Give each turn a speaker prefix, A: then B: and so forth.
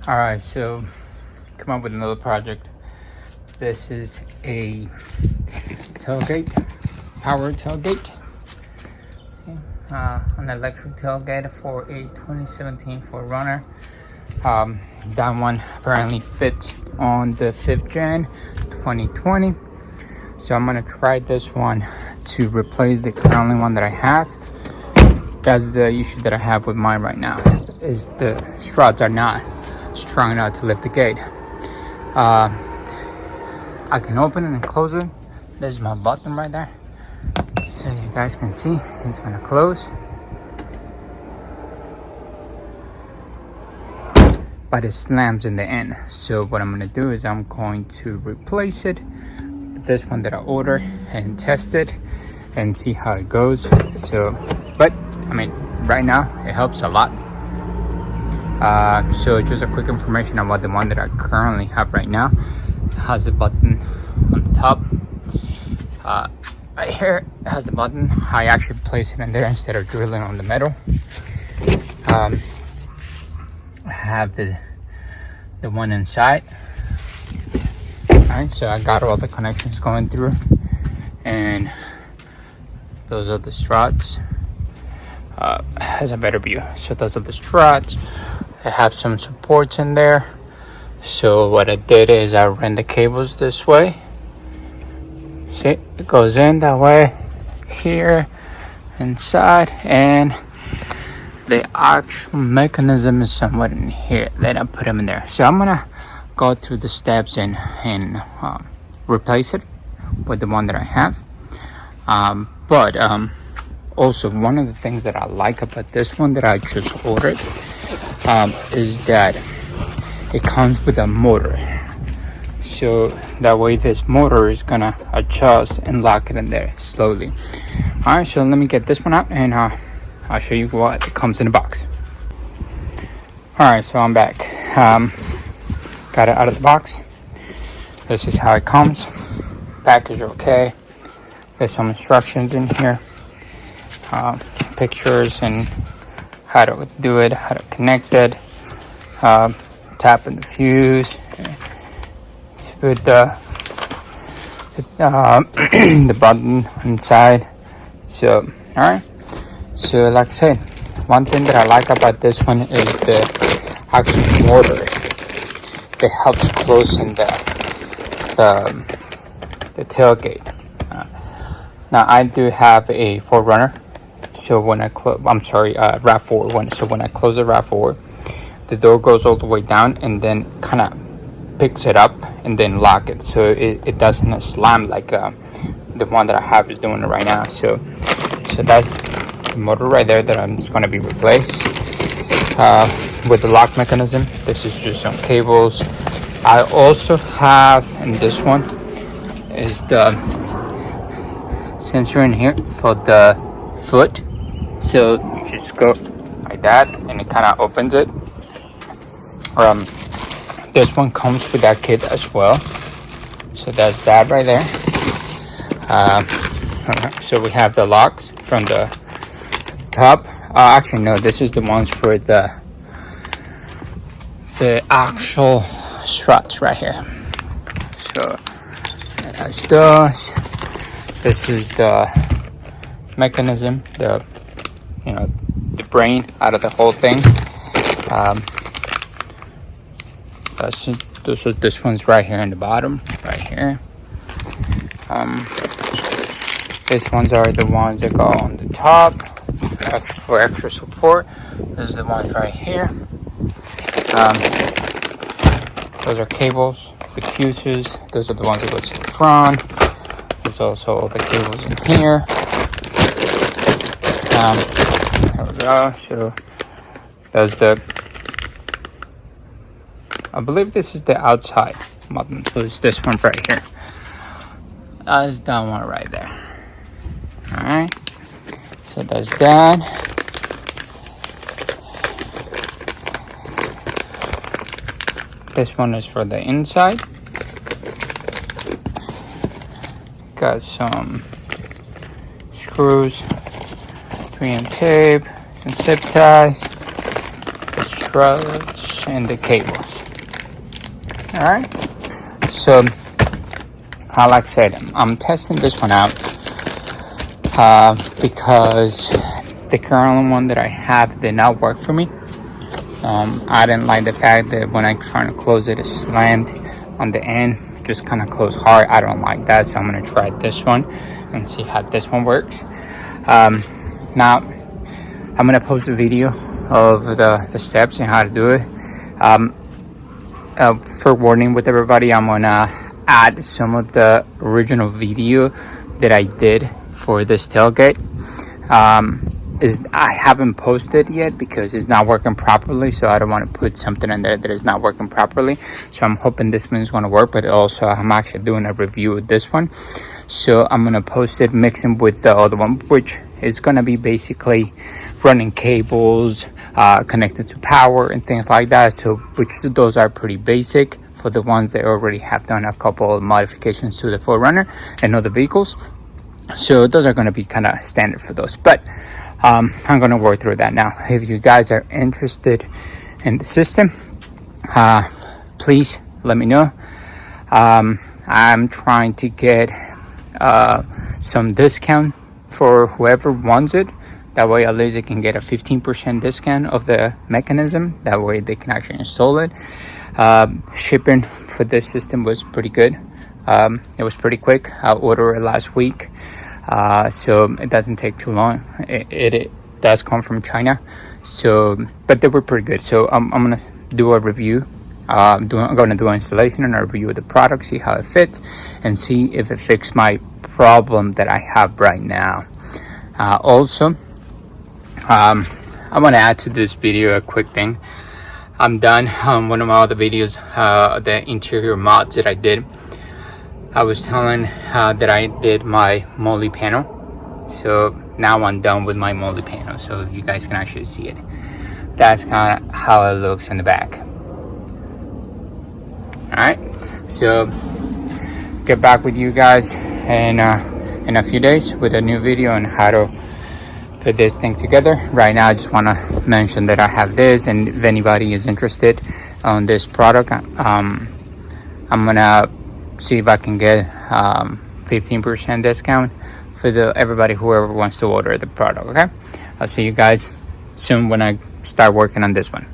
A: Alright, so come up with another project. This is a tailgate, power tailgate. An electric tailgate for a 2017 4Runner. That one apparently fits on the 5th gen 2020. So I'm gonna try this one to replace the current one that I have. That's the issue that I have with mine right now, is the struts are not strong enough to lift the gate. I can open it and close it. There's my button right there, so you guys can see it's gonna close, but it slams in the end. So what I'm gonna do is I'm going to replace it with this one that I ordered and test it and see how it goes. So, but I mean, right now it helps a lot. So just a quick information about the one that I currently have right now. It has a button on the top. Right here it has a button. I actually place it in there instead of drilling on the metal. I have the one inside. Alright, so I got all the connections going through, and those are the struts. Has a better view. So those are the struts. I have some supports in there. So what I did is I ran the cables this way. See, it goes in that way, here, inside, and the actual mechanism is somewhere in here. Then I put them in there. So I'm gonna go through the steps and replace it with the one that I have. But also, one of the things that I like about this one that I just ordered is that it comes with a motor. So that way this motor is gonna adjust and lock it in there slowly. Alright, so let me get this one out and I'll show you what comes in the box. Alright, so I'm back. Got it out of the box. This is how it comes. Package okay. There's some instructions in here. Pictures and how to do it, how to connect it, tap in the fuse, to put the button inside. So alright, so like I said, one thing that I like about this one is the actual motor that helps closing the tailgate. Now I do have a 4Runner. So when I RAV4. So when I close the RAV4, the door goes all the way down and then kind of picks it up and then lock it, so it doesn't slam like the one that I have is doing it right now. So that's the motor right there that I'm just going to be replaced with the lock mechanism. This is just some cables. I also have, and this one is the sensor in here for the foot. So you just go like that and it kind of opens it. This one comes with that kit as well. So that's that right there. So we have the locks from the top. Actually no, this is the ones for the actual struts right here. So that's those. This is the mechanism, the brain out of the whole thing. This one's right here in the bottom, right here. These ones are the ones that go on the top for extra support. Those are the ones right here. Those are cables with fuses. Those are the ones that go to the front. There's also all the cables in here. There we go. So there's I believe this is the outside button. So it's this one right here. That's that one right there. Alright. So that's that. This one is for the inside. Got some screws, 3M tape, some zip ties. struts and the cables. All right, so like I said, I'm testing this one out because the current one that I have did not work for me. I didn't like the fact that when I'm trying to close it, it slammed on the end, just kind of closed hard. I don't like that, so I'm gonna try this one and see how this one works. Now I'm gonna post a video of the steps and how to do it. For warning with everybody, I'm gonna add some of the original video that I did for this tailgate. I haven't posted yet because it's not working properly, so I don't want to put something in there that is not working properly. So I'm hoping this one is going to work, but also I'm actually doing a review of this one, so I'm going to post it mixing with the other one, which is going to be basically running cables, connected to power and things like that. So which those are pretty basic for the ones that already have done a couple of modifications to the 4Runner and other vehicles. So those are going to be kind of standard for those, but I'm going to work through that now. If you guys are interested in the system, please let me know. I'm trying to get some discount for whoever wants it. That way at least they can get a 15% discount of the mechanism. That way they can actually install it. Shipping for this system was pretty good. It was pretty quick. I ordered it last week. So it doesn't take too long. It does come from China, so but they were pretty good. So I'm gonna do a review. I'm gonna do an installation and a review of the product, see how it fits, and see if it fixes my problem that I have right now. Also, I want to add to this video a quick thing. I'm done. One of my other videos, the interior mods that I did. I was telling that I did my multi panel, so now I'm done with my multi panel, so you guys can actually see it. That's kind of how it looks in the back. All right, so get back with you guys in a few days with a new video on how to put this thing together. Right now I just want to mention that I have this, and if anybody is interested on this product, I'm gonna see if I can get 15% discount for everybody whoever wants to order the product. Okay, I'll see you guys soon when I start working on this one.